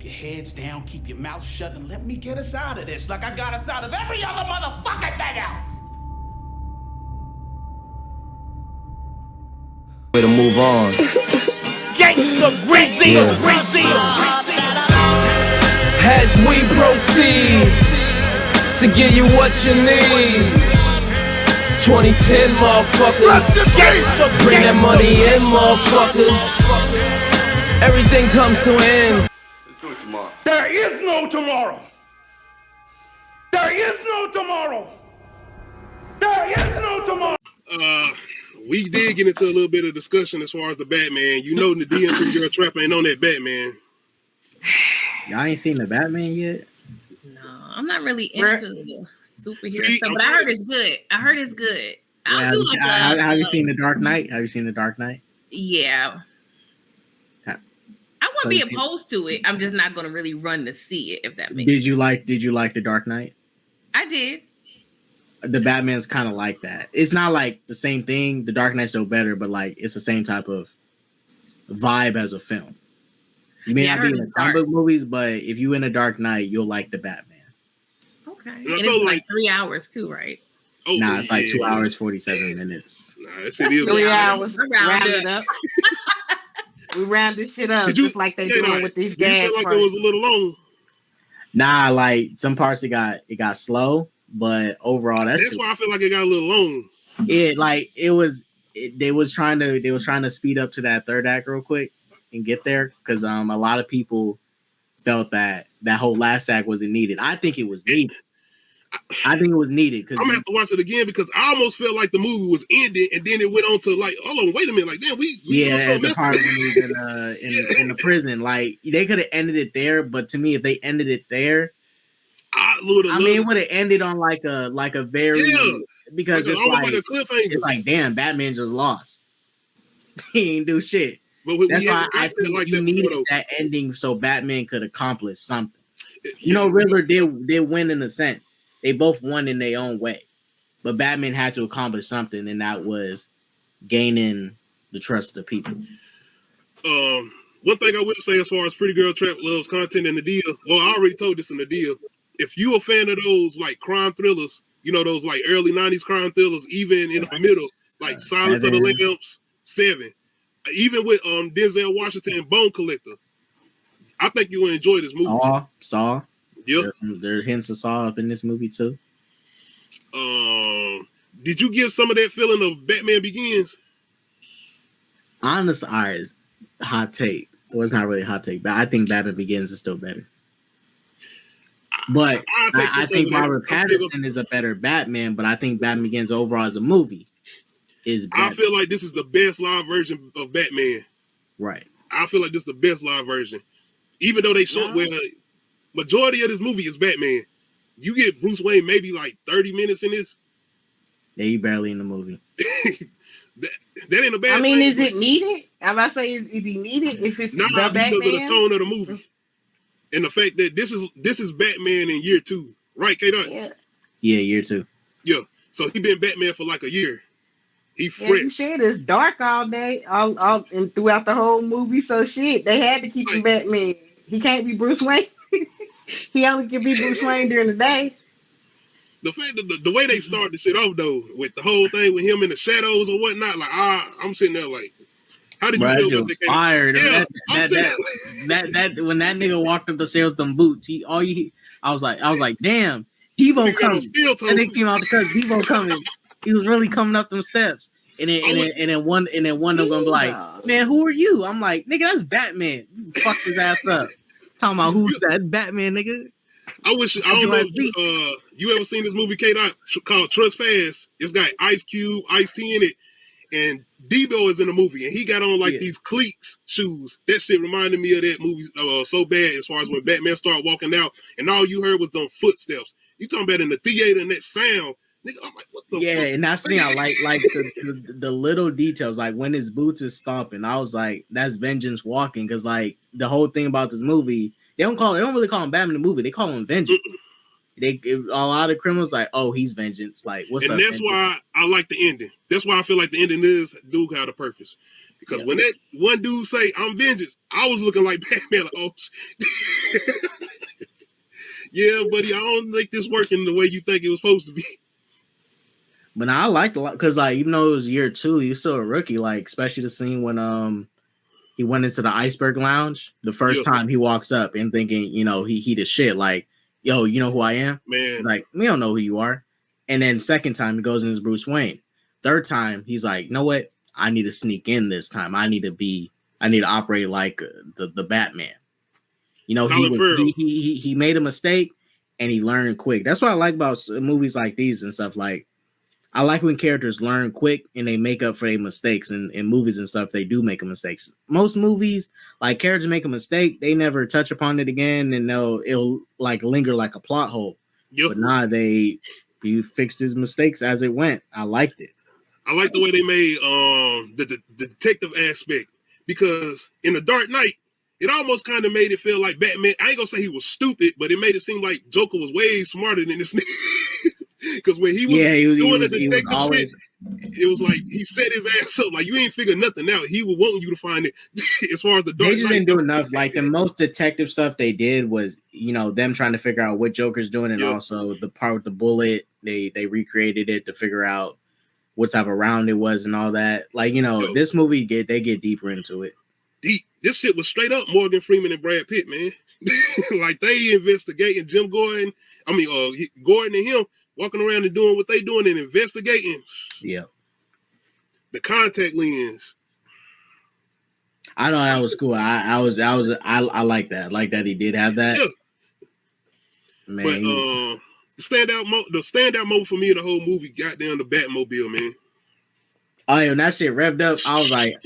keep your heads down, keep your mouth shut, and let me get us out of this like I got us out of every other motherfucking thing else. Way to move on. Gangsta Greasy, Greasy. As we proceed to give you what you need. 2010 motherfuckers. Bring that money in, motherfuckers. Everything comes to an end. Let's do it tomorrow. There is no tomorrow. There is no tomorrow. There is no tomorrow. We did get into a little bit of discussion as far as the Batman. You know, Nadia and Pretty Girl Trap ain't on that Batman. Y'all ain't seen the Batman yet? No, I'm not really into superhero stuff, but I heard it's good. Have you seen The Dark Knight? Have you seen The Dark Knight? Yeah. I wouldn't be opposed to it. I'm just not going to really run to see it, if that makes sense. Did you like The Dark Knight? I did. The Batman's kind of like that. It's not like the same thing. The Dark Knight's still better, but like it's the same type of vibe as a film. You may not be in the comic book movies, but if you in The Dark Knight, you'll like the Batman. Okay. And it's like 3 hours too, right? Oh, nah, it's like 2 hours, 47 minutes. Nah, it's 3 hours. Round it up. We round this shit up just like they doing with these gas. You feel like it was a little long? Nah, like some parts it got slow, but overall that's why I feel like it got a little long. They was trying to speed up to that third act real quick and get there because a lot of people felt that whole last act wasn't needed. I think it was needed. I think it was needed because I'm gonna have to watch it again because I almost felt like the movie was ended and then it went on to like, hold on, wait a minute, like damn, we the part when he was in the prison, like they could have ended it there, but to me, if they ended it there, it would have ended on like a very because it's like a cliffhanger. It's like damn, Batman just lost. He ain't do shit. But that's why I think like you needed that ending so Batman could accomplish something. You know, Riddler did win in a sense. They both won in their own way, but Batman had to accomplish something, and that was gaining the trust of the people. One thing I will say as far as Pretty Girl Trap loves content in the deal. Well, I already told this in the deal. If you a fan of those like crime thrillers, you know those like early '90s crime thrillers, even in the middle, like Silence of the Lambs, 7, even with Denzel Washington and Bone Collector, I think you will enjoy this movie. Saw. Yep. There are hints of Saw up in this movie too. Did you give some of that feeling of Batman Begins? Honest eyes, hot take. Well, it's not really a hot take, but I think Batman Begins is still better. But I think Robert Pattinson is a better Batman, but I think Batman Begins overall as a movie is better. I feel like this is the best live version of Batman. Right. I feel like this is the best live version. Even though they showed where majority of this movie is Batman. You get Bruce Wayne maybe like 30 minutes in this. Yeah, you barely in the movie. that ain't a bad thing. Is but it needed? I'm about to say, is he needed if it's because of the tone of the movie. And the fact that this is Batman in year 2. Right, K-Dot? Yeah, year 2. Yeah. So he been Batman for like a year. He fresh. You said it's dark all day, all and throughout the whole movie. So shit, they had to keep him Batman. He can't be Bruce Wayne. He only can be Bruce Wayne during the day. The fact that the way they started the shit off though, with the whole thing with him in the shadows or whatnot, like I'm sitting there like, how did you feel about that? Fired. Yeah, that when that nigga walked up the stairs with them boots, I was like, damn, Devo coming. And they came out because Devo coming. He was really coming up them steps. And then one of them gonna be like, man, who are you? I'm like, nigga, that's Batman. You fucked his ass up. Talking about who's that Batman, nigga. I don't know if you ever seen this movie K-Dot called Trespass. It's got Ice Cube, Ice-T in it, and Debo is in the movie, and he got on like these cleats shoes. That shit reminded me of that movie so bad as far as when Batman started walking out, and all you heard was them footsteps. You talking about in the theater and that sound. Nigga, I'm like, what the fuck? And that's the thing. I like the little details, like when his boots is stomping. I was like, that's Vengeance walking, because like the whole thing about this movie, they don't really call him Batman in the movie. They call him Vengeance. A lot of criminals like, oh, he's Vengeance. Like, what's up? And that's why I like the ending. That's why I feel like the ending is do have a purpose. Because when that one dude say, I'm vengeance, I was looking like Batman. Like, oh, yeah, buddy, I don't think this working the way you think it was supposed to be. But I liked a lot because, like, even though it was year 2, he's still a rookie. Like, especially the scene when he went into the iceberg lounge the first time he walks up and thinking, he the shit. Like, yo, you know who I am? Man, he's like, we don't know who you are. And then second time he goes in as Bruce Wayne. Third time he's like, you know what? I need to sneak in this time. I need to operate like the Batman. He made a mistake and he learned quick. That's what I like about movies like these and stuff. Like, I like when characters learn quick and they make up for their mistakes. And in movies and stuff, they do make mistakes. Most movies, like, characters make a mistake, they never touch upon it again, and it'll like linger like a plot hole. But nah, he fixed his mistakes as it went. I liked it. I like the way they made the detective aspect, because in The Dark Knight, it almost kind of made it feel like Batman. I ain't gonna say he was stupid, but it made it seem like Joker was way smarter than this nigga. Because when he was doing the detective shit, it was like he set his ass up. Like, you ain't figured nothing out. He was wanting you to find it. As far as the Dark Knight, they just didn't do enough. Like, the most detective stuff they did was, them trying to figure out what Joker's doing, and also the part with the bullet. They recreated it to figure out what type of round it was and all that. Like, this movie they get deeper into it. Deep. This shit was straight up Morgan Freeman and Brad Pitt, man. Like, they investigating Gordon and him walking around and doing what they doing and investigating. Yeah. The contact lens. I know that was cool. I like that. I like that he did have that. Yeah. Man. But the standout moment for me in the whole movie, goddamn, the Batmobile, man. Oh, yeah, when that shit revved up, I was like,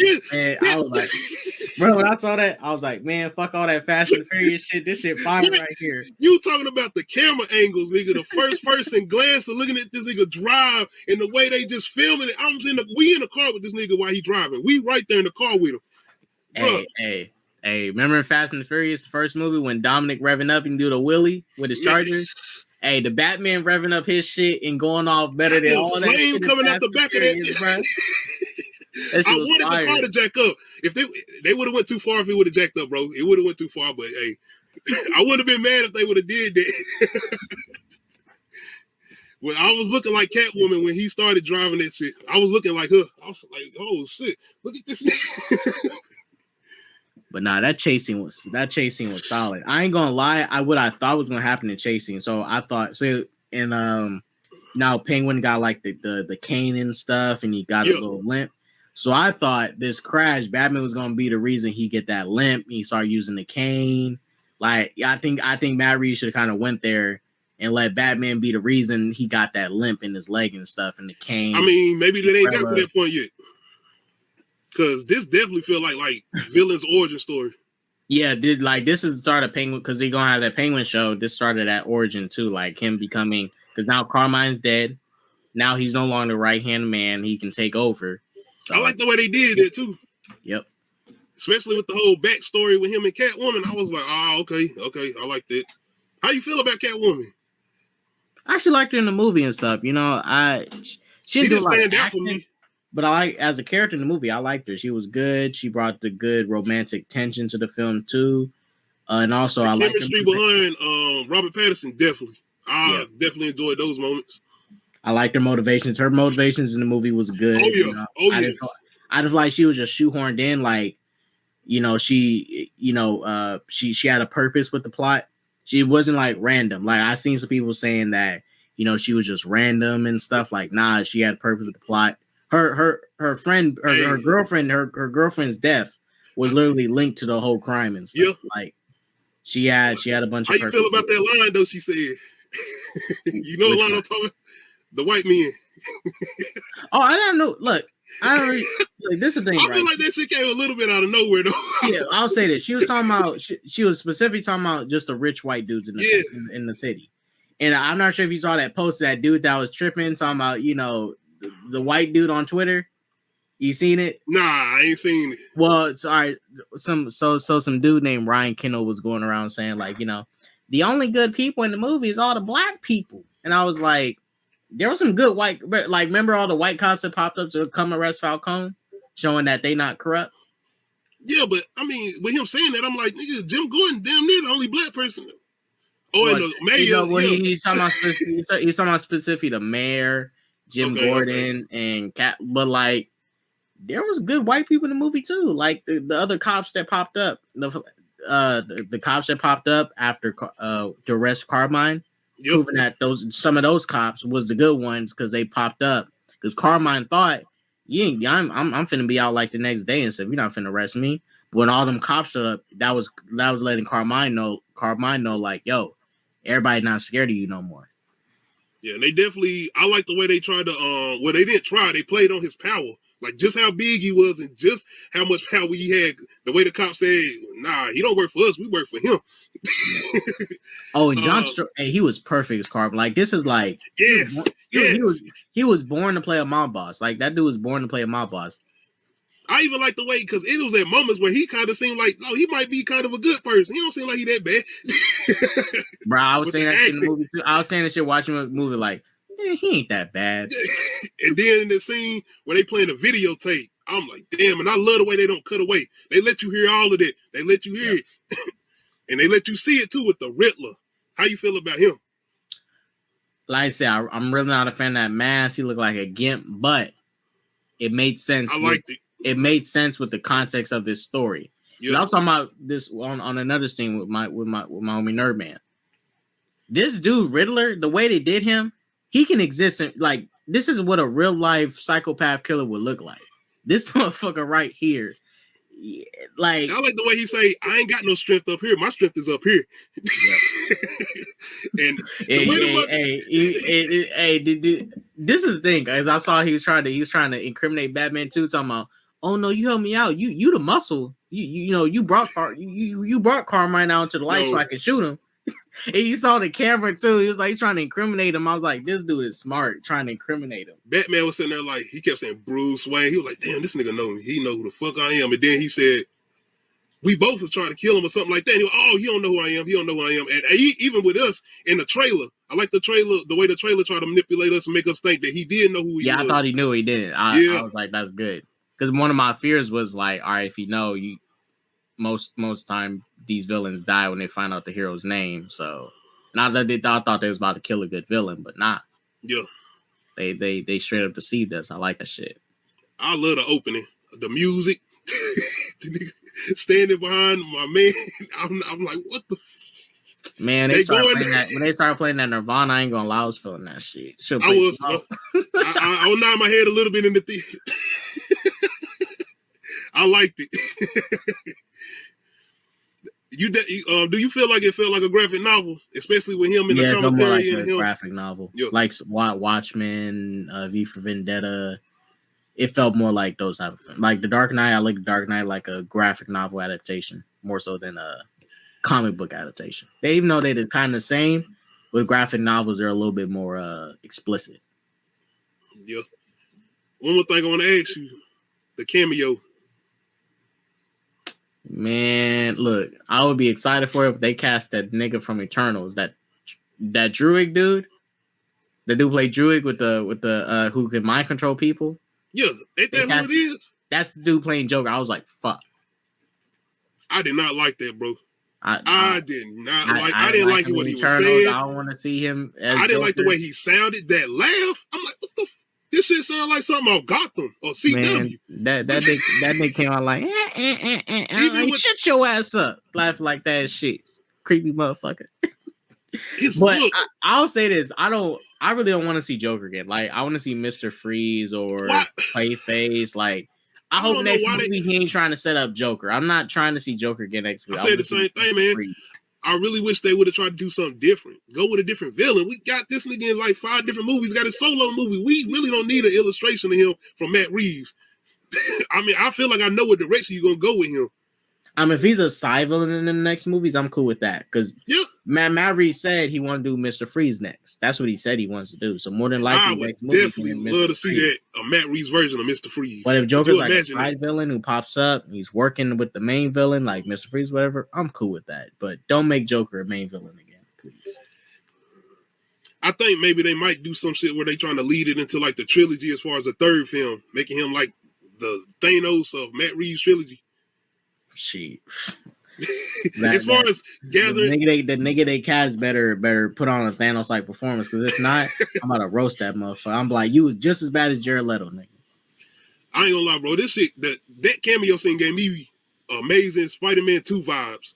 bro, when I saw that, I was like, man, fuck all that Fast and Furious shit. This shit fire right here. You talking about the camera angles, nigga, the first person glance of looking at this nigga drive and the way they just filming it. We in the car with this nigga while he driving. We right there in the car with him. Hey, remember in Fast and Furious, the first movie, when Dominic revving up and do the wheelie with his Charger? Hey, the Batman revving up his shit and going off better than all that shit coming out the back of that. Bro. I wanted the car to jack up. If they would have went too far, if it would have jacked up, bro. It would have went too far, but hey, I wouldn't have been mad if they would have did that. Well, I was looking like Catwoman when he started driving that shit. I was looking like her. I was like, oh shit, look at this nigga. But nah, that chase scene was solid. I ain't gonna lie. What I thought was gonna happen in chase scene. So I thought now Penguin got like the cane and stuff, and he got a little limp. So I thought this crash, Batman was gonna be the reason he get that limp. He started using the cane. Like, I think Matt Reeves should have kind of went there and let Batman be the reason he got that limp in his leg and stuff, and the cane. I mean, maybe they ain't got to that point yet. Because this definitely feel like villain's origin story. Yeah, this is the start of Penguin, because they're gonna have that Penguin show. This started at origin too, like him becoming, because now Carmine's dead. Now he's no longer right-hand man. He can take over. So, I like the way they did it too. Yep. Especially with the whole backstory with him and Catwoman. I was like, okay, I like that. How you feel about Catwoman? I actually liked her in the movie and stuff. She didn't stand out for me. But I like, as a character in the movie, I liked her. She was good. She brought the good romantic tension to the film too. And also, I like the chemistry behind Robert Pattinson. Definitely, definitely enjoyed those moments. I liked her motivations. Her motivations in the movie was good. I just like she was just shoehorned in. Like, she had a purpose with the plot. She wasn't like random. Like, I seen some people saying that she was just random and stuff. Like, nah, she had a purpose with the plot. Her girlfriend's death was literally linked to the whole crime and stuff. Yeah. Like, she had a bunch of. How you feel about that line though? She said, "You know the line I'm talking about? The white men." Oh, I don't know. Look, I don't. This is the thing. I feel like that shit came a little bit out of nowhere though. Yeah, I'll say this. She was talking about. She was specifically talking about just the rich white dudes in the city. And I'm not sure if you saw that post of that dude that was tripping, talking about the white dude on Twitter. You seen it? Nah, I ain't seen it. Well, it's all right. Some dude named Ryan Kendall was going around saying like, the only good people in the movie is all the black people. And I was like, there was some good white, like, remember all the white cops that popped up to come arrest Falcone? showing that they not corrupt. Yeah, but I mean, with him saying that, I'm like, nigga, Jim Gordon, damn near the only black person. Oh, and the mayor. He's talking about specifically the mayor, Jim Gordon, and Cat. But like, there was good white people in the movie too. Like the other cops that popped up, the cops that popped up after to arrest Carmine, proving that some of those cops was the good ones because they popped up. Because Carmine thought, I'm finna be out like the next day and said, you're not finna arrest me. When all them cops showed up, that was letting Carmine know, like, yo, everybody not scared of you no more. Yeah, and they definitely, I like the way they tried to, well, they didn't try, they played on his power. Like, just how big he was and just how much power he had. The way the cops said, nah, he don't work for us, we work for him. Oh, and John he was perfect as Carmine. Like, this is like, he was born to play a mob boss. Like, that dude was born to play a mob boss. I even like the way, because it was at moments where he kind of seemed like, oh, he might be kind of a good person. He don't seem like he that bad. Bro, I was saying that shit in the movie too. I was saying that shit watching the movie like, he ain't that bad. And then in the scene where they playing a videotape, I'm like, damn, and I love the way they don't cut away. They let you hear all of it. They let you hear it. And they let you see it too with the Riddler. How you feel about him? Like I said, I'm really not a fan of that mask. He looked like a gimp, but it made sense. I liked it. It made sense with the context of this story. Yeah. I was talking about this on another scene with my homie Nerdman. This dude Riddler, the way they did him, he can exist in, like, this is what a real life psychopath killer would look like. This motherfucker right here, like, I like the way he say, "I ain't got no strength up here. My strength is up here." Yeah. And this is the thing, guys. I saw he was trying to incriminate Batman too, talking about, oh no, you helped me out. You the muscle. You brought Carmine out to the light so I could shoot him. And you saw the camera too. He was like trying to incriminate him. I was like, this dude is smart, trying to incriminate him. Batman was sitting there like, he kept saying Bruce Wayne. He was like, damn, this nigga know me. He know who the fuck I am. And then he said, we both were trying to kill him or something like that. And he was, oh, he don't know who I am. He don't know who I am. And even with us in the trailer, I like the trailer, the way the trailer tried to manipulate us and make us think that he did know who he was. Yeah, I thought he knew. He didn't. I was like, that's good. Because one of my fears was like, all right, if you know, most time these villains die when they find out the hero's name. So not that I thought they was about to kill a good villain, but not. Yeah. They straight up deceived us. I like that shit. I love the opening, the music, standing behind my man. I'm like, what the? Man, when they started playing that Nirvana, I ain't gonna lie, I was feeling that shit. I was nodding my head a little bit in the theater. I liked it. Do you feel like it felt like a graphic novel, especially with him in the commentary? Yeah, like a graphic novel, like Watchmen, V for Vendetta. It felt more like those type of things. Like The Dark Knight, I like The Dark Knight like a graphic novel adaptation more so than a comic book adaptation. Even though they're kind of the same, with graphic novels, they're a little bit more explicit. Yeah. One more thing I want to ask you: the cameo. Man, look, I would be excited for it if they cast that nigga from Eternals, that Druid dude. The dude played Druid with the who can mind control people. Yeah, ain't that who it is? That's the dude playing Joker. I was like, fuck. I did not like that, bro. I didn't like it what he was saying. I don't want to see him. I didn't like the way he sounded. That laugh. I'm like, what the? This shit sound like something off Gotham or CW. Man, that nigga came out like, shut your ass up, laugh like that shit, creepy motherfucker. But I'll say this: I really don't want to see Joker again. Like, I want to see Mr. Freeze or Clayface. Like, I hope next movie he ain't trying to set up Joker. I'm not trying to see Joker again next week. I said the same thing, man. Freeze. I really wish they would have tried to do something different. Go with a different villain. We got this nigga in like 5 different movies. Got a solo movie. We really don't need an illustration of him from Matt Reeves. I mean, I feel like I know what direction you're gonna go with him. If he's a side villain in the next movies, I'm cool with that. Because Matt Reeves said he want to do Mr. Freeze next. That's what he said he wants to do. So more than likely, I would definitely love to see that, a Matt Reeves version of Mr. Freeze. But if Joker's like a side villain who pops up, he's working with the main villain, like Mr. Freeze, whatever, I'm cool with that. But don't make Joker a main villain again, please. I think maybe they might do some shit where they trying to lead it into like the trilogy as far as the third film, making him like the Thanos of Matt Reeves trilogy. Shit. As far as gathering, the nigga they cast better put on a Thanos like performance, because if not, I'm about to roast that motherfucker. I'm like, you was just as bad as Jared Leto, nigga. I ain't gonna lie, bro. This shit, that cameo scene gave me amazing Spider-Man 2 vibes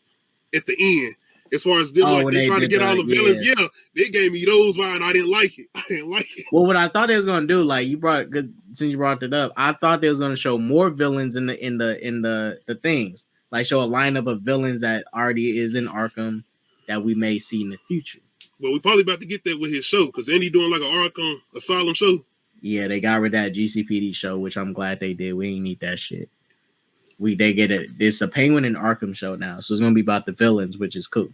at the end. As far as them, they try to get all the villains, they gave me those vibes. I didn't like it. Well, what I thought they was gonna do, like since you brought it up, I thought they was gonna show more villains in the things, like show a lineup of villains that already is in Arkham that we may see in the future. Well, we probably about to get that with his show, because ain't he doing like an Arkham Asylum show? Yeah, they got rid of that GCPD show, which I'm glad they did. We ain't need that shit. It's a Penguin and Arkham show now, so it's gonna be about the villains, which is cool.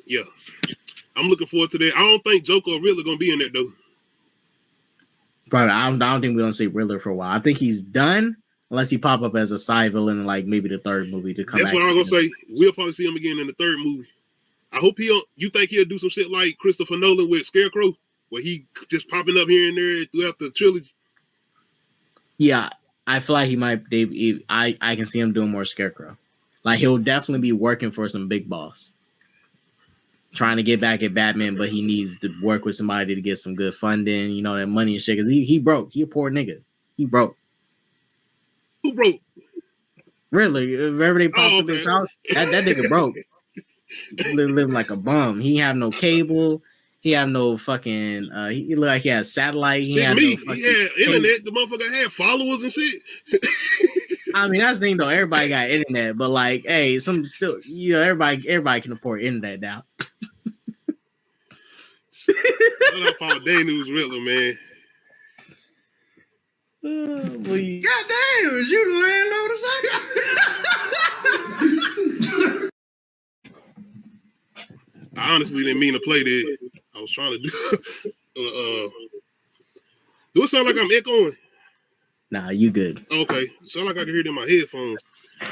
Yeah, I'm looking forward to that. I don't think Joker or Riddler gonna be in that though. But I don't think we're gonna see Riddler for a while. I think he's done, unless he pop up as a side villain in like maybe the third movie to come. That's what I was gonna say. We'll probably see him again in the third movie. I hope you think he'll do some shit like Christopher Nolan with Scarecrow, where he just popping up here and there throughout the trilogy. Yeah, I feel like he might. I can see him doing more Scarecrow. Like he'll definitely be working for some big boss, trying to get back at Batman, but he needs to work with somebody to get some good funding, you know, that money and shit. Because he broke. He a poor nigga. He broke. Who broke? Really? Wherever they popped up his house, that nigga broke. Living like a bum. He have no cable. He have no fucking. He look like he had satellite. He had he had internet. The motherfucker had followers and shit. I mean, that's the thing though. Everybody got internet, but like, hey, everybody can afford internet now. Shout out Paul Danu's Riddler, man. God damn, is you the landlord or something? I honestly didn't mean to play that. I was trying to do. Do it sound like I'm echoing? Nah, you good. Okay, sound like I can hear it in my headphones.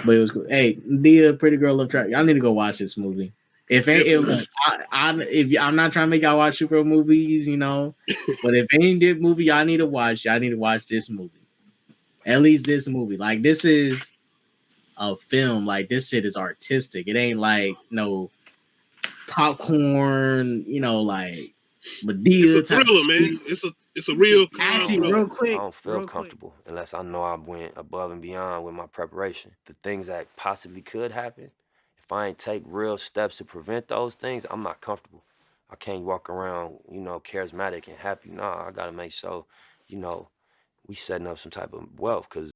But it was cool. Hey, the Pretty Girl Love Track. Y'all need to go watch this movie. If I'm not trying to make y'all watch super movies, you know, but if any good movie y'all need to watch this movie. At least this movie. Like, this is a film. Like, this shit is artistic. It ain't like no popcorn, you know, like Medea. It's a thriller, man. It's a real. Actually, real quick. I don't feel comfortable unless I know I went above and beyond with my preparation. The things that possibly could happen, if I ain't take real steps to prevent those things, I'm not comfortable. I can't walk around, you know, charismatic and happy. Nah, I gotta make sure, you know, we setting up some type of wealth, because